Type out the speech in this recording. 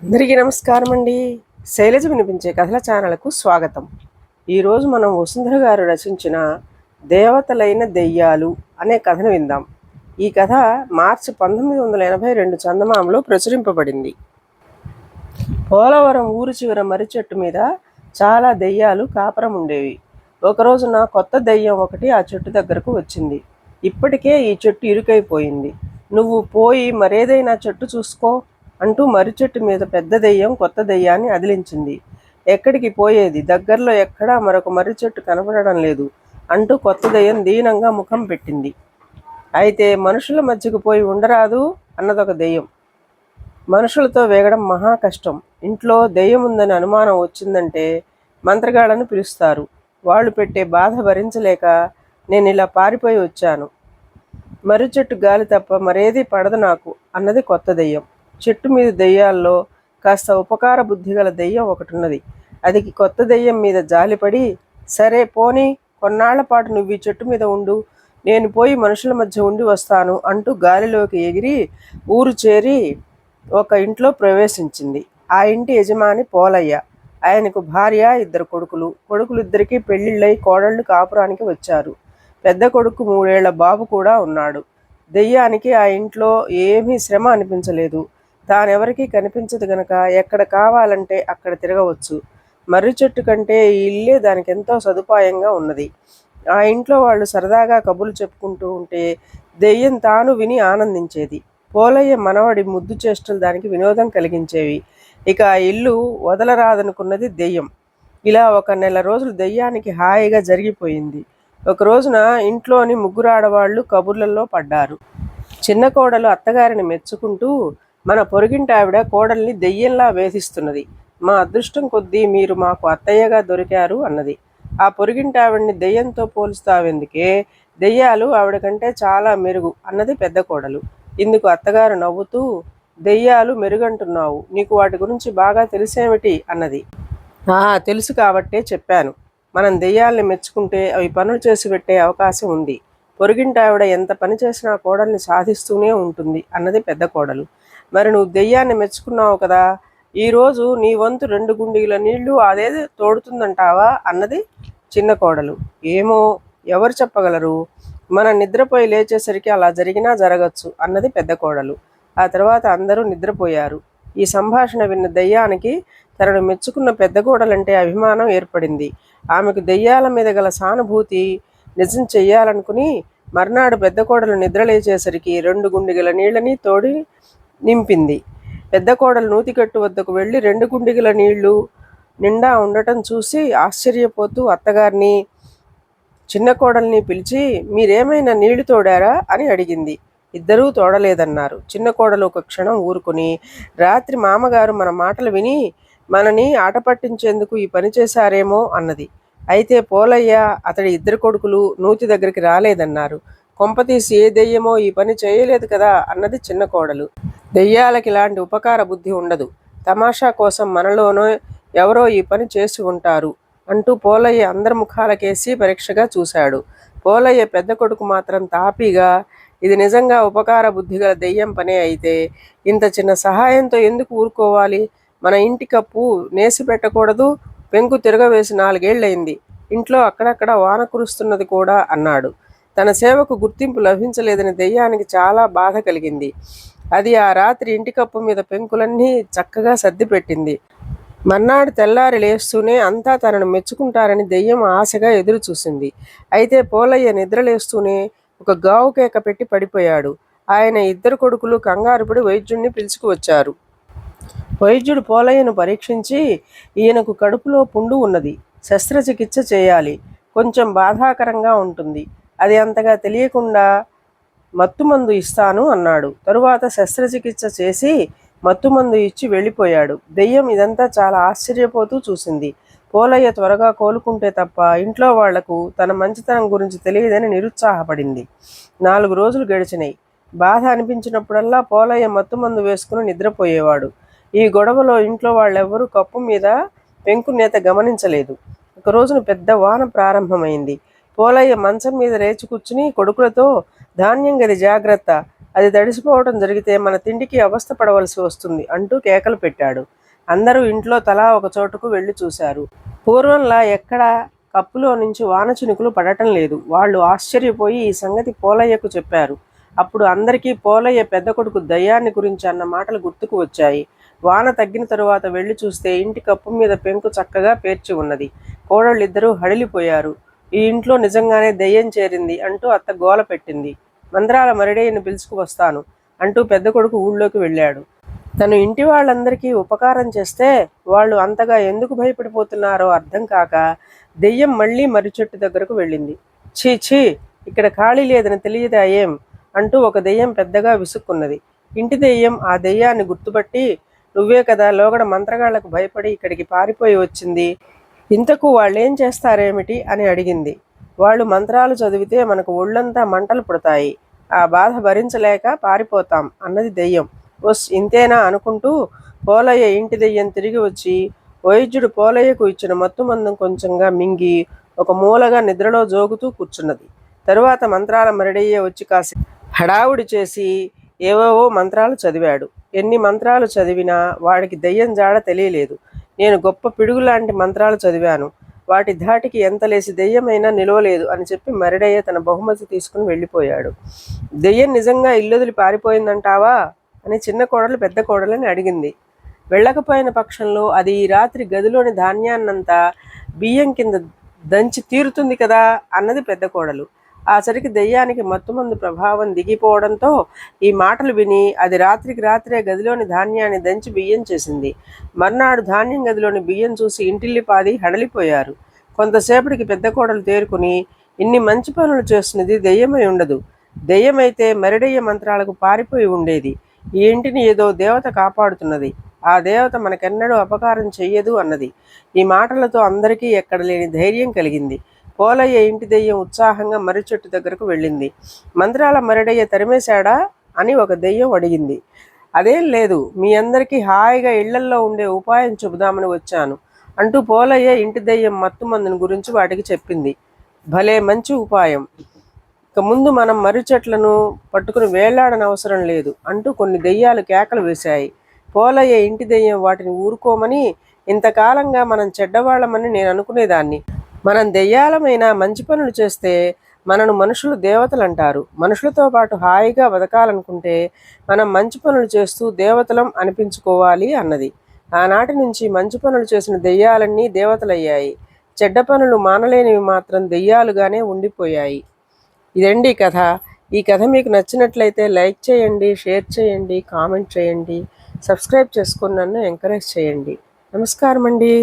అందరికీ నమస్కారం అండి. శైలజ వినిపించే కథల ఛానల్కు స్వాగతం. ఈరోజు మనం వసుంధర గారు రచించిన దేవతలైన దెయ్యాలు అనే కథను విందాం. ఈ కథ మార్చి 1982 చందమామలో ప్రచురింపబడింది. పోలవరం ఊరు చివర మర్రి చెట్టు మీద చాలా దెయ్యాలు కాపురం ఉండేవి. ఒకరోజున కొత్త దెయ్యం ఒకటి ఆ చెట్టు దగ్గరకు వచ్చింది. ఇప్పటికే ఈ చెట్టు ఇరుకైపోయింది. నువ్వు పోయి మరేదైనా చెట్టు చూసుకో అంటూ మర్రి చెట్టు మీద పెద్ద దెయ్యం కొత్త దెయ్యాన్ని అదిలించింది. ఎక్కడికి పోయేది? దగ్గరలో ఎక్కడా మరొక మర్రి చెట్టు కనపడడం లేదు అంటూ కొత్త దెయ్యం దీనంగా ముఖం పెట్టింది. అయితే మనుషుల మధ్యకు పోయి ఉండరాదు అన్నదొక దెయ్యం. మనుషులతో వేగడం మహా కష్టం. ఇంట్లో దెయ్యం ఉందని అనుమానం వచ్చిందంటే మంత్రగాళ్ళను పిలుస్తారు. వాళ్ళు పెట్టే బాధ భరించలేక నేను ఇలా పారిపోయి వచ్చాను. మర్రి చెట్టు గాలి తప్ప మరేదీ పడదు నాకు అన్నది కొత్త దెయ్యం. చెట్టు మీద దెయ్యాల్లో కాస్త ఉపకార బుద్ధి గల దెయ్యం ఒకటున్నది. అది కొత్త దెయ్యం మీద జాలిపడి, సరే పోనీ కొన్నాళ్ల పాటు నువ్వు ఈ చెట్టు మీద ఉండు, నేను పోయి మనుషుల మధ్య ఉండి వస్తాను అంటూ గాలిలోకి ఎగిరి ఊరు చేరి ఒక ఇంట్లో ప్రవేశించింది. ఆ ఇంటి యజమాని పోలయ్య. ఆయనకు భార్య, 2 కొడుకులు. కొడుకులిద్దరికీ పెళ్లిళ్ళై కోడళ్ళు కాపురానికి వచ్చారు. పెద్ద కొడుకు 3 ఏళ్ల బాబు కూడా ఉన్నాడు. దెయ్యానికి ఆ ఇంట్లో ఏమీ శ్రమ అనిపించలేదు. తానెవరికీ కనిపించదు గనక ఎక్కడ కావాలంటే అక్కడ తిరగవచ్చు. మర్రి చెట్టు కంటే ఈ ఇల్లే దానికి ఎంతో సదుపాయంగా ఉన్నది. ఆ ఇంట్లో వాళ్ళు సరదాగా కబుర్లు చెప్పుకుంటూ ఉంటే దెయ్యం తాను విని ఆనందించేది. పోలయ్య మనవడి ముద్దు చేష్టలు దానికి వినోదం కలిగించేవి. ఇక ఆ ఇల్లు వదలరాదనుకున్నది దెయ్యం. ఇలా 1 నెల రోజులు దెయ్యానికి హాయిగా జరిగిపోయింది. ఒక రోజున ఇంట్లోని 3 ఆడవాళ్లు కబుర్లలో పడ్డారు. చిన్న కోడలు అత్తగారిని మెచ్చుకుంటూ, మన పొరుగింటి ఆవిడ కోడల్ని దెయ్యంలా వేధిస్తున్నది. మా అదృష్టం కొద్దీ మీరు మాకు అత్తయ్యగా దొరికారు అన్నది. ఆ పొరుగింటి ఆవిడ్ని దెయ్యంతో పోలుస్తావెందుకే? దెయ్యాలు ఆవిడ కంటే చాలా మెరుగు అన్నది పెద్ద కోడలు. ఇందుకు అత్తగారు నవ్వుతూ, దెయ్యాలు మెరుగంటున్నావు, నీకు వాటి గురించి బాగా తెలిసేమిటి అన్నది. తెలుసు కాబట్టే చెప్పాను. మనం దెయ్యాల్ని మెచ్చుకుంటే అవి పనులు చేసి పెట్టే అవకాశం ఉంది. పొరుగింటి ఆవిడ ఎంత పని చేసినా కోడల్ని సాధిస్తూనే ఉంటుంది అన్నది పెద్ద కోడలు. మరి నువ్వు దెయ్యాన్ని మెచ్చుకున్నావు కదా, ఈరోజు నీ వంతు 2 గుండీల నీళ్లు అదే తోడుతుందంటావా అన్నది చిన్న కోడలు. ఏమో, ఎవరు చెప్పగలరు? మనం నిద్రపోయి లేచేసరికి అలా జరిగినా జరగచ్చు అన్నది పెద్ద కోడలు. ఆ తర్వాత అందరూ నిద్రపోయారు. ఈ సంభాషణ విన్న దెయ్యానికి తనను మెచ్చుకున్న పెద్ద కోడలంటే అభిమానం ఏర్పడింది. ఆమెకు దెయ్యాల మీద గల సానుభూతి నిజం చెయ్యాలనుకుని మర్నాడు పెద్ద కోడలు నిద్రలేచేసరికి 2 గుండిగల నీళ్ళని తోడి నింపింది. పెద్ద కోడలు నూతికట్టు వద్దకు వెళ్ళి 2 గుండిగల నీళ్లు నిండా ఉండటం చూసి ఆశ్చర్యపోతూ అత్తగారిని, చిన్న కోడల్ని పిలిచి, మీరేమైనా నీళ్లు తోడారా అని అడిగింది. ఇద్దరూ తోడలేదన్నారు. చిన్న కోడలు ఒక క్షణం ఊరుకుని, రాత్రి మామగారు మన మాటలు విని మనని ఆట పట్టించేందుకు ఈ పని చేశారేమో అన్నది. అయితే పోలయ్య, అతడి 2 కొడుకులు నూతి దగ్గరికి రాలేదన్నారు. కొంపతీసి ఏ దెయ్యమో ఈ పని చేయలేదు కదా అన్నది చిన్న కోడలు. దెయ్యాలకి ఇలాంటి ఉపకార బుద్ధి ఉండదు. తమాషా కోసం మనలోనో ఎవరో ఈ పని చేసి ఉంటారు అంటూ పోలయ్య అందరి ముఖాలకేసి పరీక్షగా చూశాడు. పోలయ్య పెద్ద కొడుకు మాత్రం తాపీగా, ఇది నిజంగా ఉపకార బుద్ధి గల దెయ్యం పనే అయితే ఇంత చిన్న సహాయంతో ఎందుకు ఊరుకోవాలి? మన ఇంటి కప్పు నేసి పెట్టకూడదు? పెంకు తిరగవేసి 4 ఏళ్లయింది. ఇంట్లో అక్కడక్కడ వాన కురుస్తున్నది కూడా అన్నాడు. తన సేవకు గుర్తింపు లభించలేదని దెయ్యానికి చాలా బాధ కలిగింది. అది ఆ రాత్రి ఇంటి కప్పు మీద పెంకులన్నీ చక్కగా సర్దిపెట్టింది. మర్నాడు తెల్లారి లేస్తూనే అంతా తనను మెచ్చుకుంటారని దెయ్యం ఆశగా ఎదురు చూసింది. అయితే పోలయ్య నిద్రలేస్తూనే ఒక గావు కేక పెట్టి పడిపోయాడు. ఆయన 2 కొడుకులు కంగారుపడి వైద్యుడిని పిలుచుకువచ్చారు. వైద్యుడు పోలయ్యను పరీక్షించి, ఈయనకు కడుపులో పుండు ఉన్నది, శస్త్రచికిత్స చేయాలి, కొంచెం బాధాకరంగా ఉంటుంది, అది అంతగా తెలియకుండా మత్తుమందు ఇస్తాను అన్నాడు. తరువాత శస్త్రచికిత్స చేసి మత్తుమందు ఇచ్చి వెళ్ళిపోయాడు. దెయ్యం ఇదంతా చాలా ఆశ్చర్యపోతూ చూసింది. పోలయ్య త్వరగా కోలుకుంటే తప్ప ఇంట్లో వాళ్లకు తన మంచితనం గురించి తెలియదని నిరుత్సాహపడింది. 4 రోజులు గడిచినాయి. బాధ అనిపించినప్పుడల్లా పోలయ్య మత్తుమందు వేసుకుని నిద్రపోయేవాడు. ఈ గొడవలో ఇంట్లో వాళ్ళెవ్వరూ కప్పు మీద పెంకు నేత గమనించలేదు. ఒక రోజున పెద్ద వాన ప్రారంభమైంది. పోలయ్య మంచం మీద లేచి కూర్చుని కొడుకులతో, ధాన్యం గది జాగ్రత్త, అది తడిసిపోవటం జరిగితే మన తిండికి అవస్థ పడవలసి వస్తుంది అంటూ కేకలు పెట్టాడు. అందరూ ఇంట్లో తలా ఒక చోటుకు వెళ్ళి చూశారు. పూర్వంలా ఎక్కడా కప్పులో నుంచి వాన చినుకులు పడటం లేదు. వాళ్ళు ఆశ్చర్యపోయి ఈ సంగతి పోలయ్యకు చెప్పారు. అప్పుడు అందరికీ పోలయ్య పెద్ద కొడుకు దయ్యాన్ని గురించి అన్న మాటలు గుర్తుకు వచ్చాయి. వాన తగ్గిన తరువాత వెళ్ళి చూస్తే ఇంటి కప్పు మీద పెంకు చక్కగా పేర్చి ఉన్నది. కోడళ్ళిద్దరూ హడిలిపోయారు. ఈ ఇంట్లో నిజంగానే దయ్యం చేరింది అంటూ అత్త గోల పెట్టింది. మంత్రాల మరిడయ్యను పిలుచుకు వస్తాను అంటూ పెద్ద కొడుకు ఊళ్ళోకి వెళ్ళాడు. తను ఇంటి వాళ్ళందరికీ ఉపకారం చేస్తే వాళ్ళు అంతగా ఎందుకు భయపడిపోతున్నారో అర్థం కాక దెయ్యం మళ్ళీ మర్రి చెట్టు దగ్గరకు వెళ్ళింది. ఛీ ఛీ, ఇక్కడ ఖాళీ లేదని తెలియదా ఏం అంటూ ఒక దెయ్యం పెద్దగా విసుక్కున్నది. ఇంటి దెయ్యం ఆ దెయ్యాన్ని గుర్తుపట్టి, నువ్వే కదా లోగడ మంత్రగాళ్లకు భయపడి ఇక్కడికి పారిపోయి వచ్చింది, ఇంతకు వాళ్ళేం చేస్తారేమిటి అని అడిగింది. వాళ్ళు మంత్రాలు చదివితే మనకు ఒళ్ళంతా మంటలు పుడతాయి, ఆ బాధ భరించలేక పారిపోతాం అన్నది దెయ్యం. వస్ ఇంతేనా అనుకుంటూ పోలయ్య ఇంటి దెయ్యం తిరిగి వచ్చి వైద్యుడు పోలయ్యకు ఇచ్చిన మత్తు మందం కొంచెంగా మింగి ఒక మూలగా నిద్రలో జోగుతూ కూర్చున్నది. తరువాత మంత్రాల మరిడయ్య వచ్చి కాసి హడావుడి చేసి ఏవేవో మంత్రాలు చదివాడు. ఎన్ని మంత్రాలు చదివినా వాడికి దెయ్యం జాడ తెలియలేదు. నేను గొప్ప పిడుగులాంటి మంత్రాలు చదివాను, వాటి ధాటికి ఎంత లేసి దెయ్యమైనా నిలవలేదు అని చెప్పి మరిడయ్య తన బహుమతి తీసుకుని వెళ్ళిపోయాడు. దెయ్యం నిజంగా ఇల్లొదిలి పారిపోయిందంటావా అని చిన్న కోడలు పెద్ద కోడలని అడిగింది. వెళ్ళకపోయిన పక్షంలో అది ఈ రాత్రి గదిలోని ధాన్యాన్నంతా బియ్యం కింద దంచి తీరుతుంది కదా అన్నది పెద్ద కోడలు. ఆ సరికి దెయ్యానికి మత్తుమందు ప్రభావం దిగిపోవడంతో ఈ మాటలు విని అది రాత్రికి రాత్రే గదిలోని ధాన్యాన్ని దంచి బియ్యం చేసింది. మర్నాడు ధాన్యం గదిలోని బియ్యం చూసి ఇంటిల్లిపాది హడలిపోయారు. కొంతసేపటికి పెద్ద కోడలు తేరుకుని, ఇన్ని మంచి పనులు చేస్తున్నది దెయ్యమై ఉండదు, దెయ్యమైతే మరిడయ్య మంత్రాలకు పారిపోయి ఉండేది. ఈ ఇంటిని ఏదో దేవత కాపాడుతున్నది, ఆ దేవత మనకెన్నడూ అపకారం చెయ్యదు అన్నది. ఈ మాటలతో అందరికీ ఎక్కడ లేని ధైర్యం కలిగింది. పోలయ్య ఇంటి దెయ్యం ఉత్సాహంగా మర్రి చెట్టు దగ్గరకు వెళ్ళింది. మంత్రాల మరిడయ్య తరిమేశాడా అని ఒక దెయ్యం అడిగింది. అదేం లేదు, మీ అందరికీ హాయిగా ఇళ్లల్లో ఉండే ఉపాయం చెబుదామని వచ్చాను అంటూ పోలయ్య ఇంటి దెయ్యం మత్తు మందుని గురించి వాటికి చెప్పింది. భలే మంచి ఉపాయం, ఇక ముందు మనం మర్రి చెట్లను పట్టుకుని వేళ్లాడనవసరం లేదు అంటూ కొన్ని దెయ్యాలు కేకలు వేశాయి. పోలయ్య ఇంటి దెయ్యం వాటిని ఊరుకోమని, ఇంతకాలంగా మనం చెడ్డవాళ్ళమని నేను అనుకునేదాన్ని, మనం దెయ్యాలమైనా మంచి పనులు చేస్తే మనను మనుషులు దేవతలు అంటారు, మనుషులతో పాటు హాయిగా బతకాలనుకుంటే మనం మంచి పనులు చేస్తూ దేవతలం అనిపించుకోవాలి అన్నది. ఆనాటి నుంచి మంచి పనులు చేసిన దెయ్యాలన్నీ దేవతలయ్యాయి, చెడ్డ పనులు మానలేనివి మాత్రం దెయ్యాలుగానే ఉండిపోయాయి. ఇదండి కథ. ఈ కథ మీకు నచ్చినట్లయితే లైక్ చేయండి, షేర్ చేయండి, కామెంట్ చేయండి, సబ్స్క్రైబ్ చేసుకొని నన్ను ఎంకరేజ్ చేయండి. నమస్కారం అండి.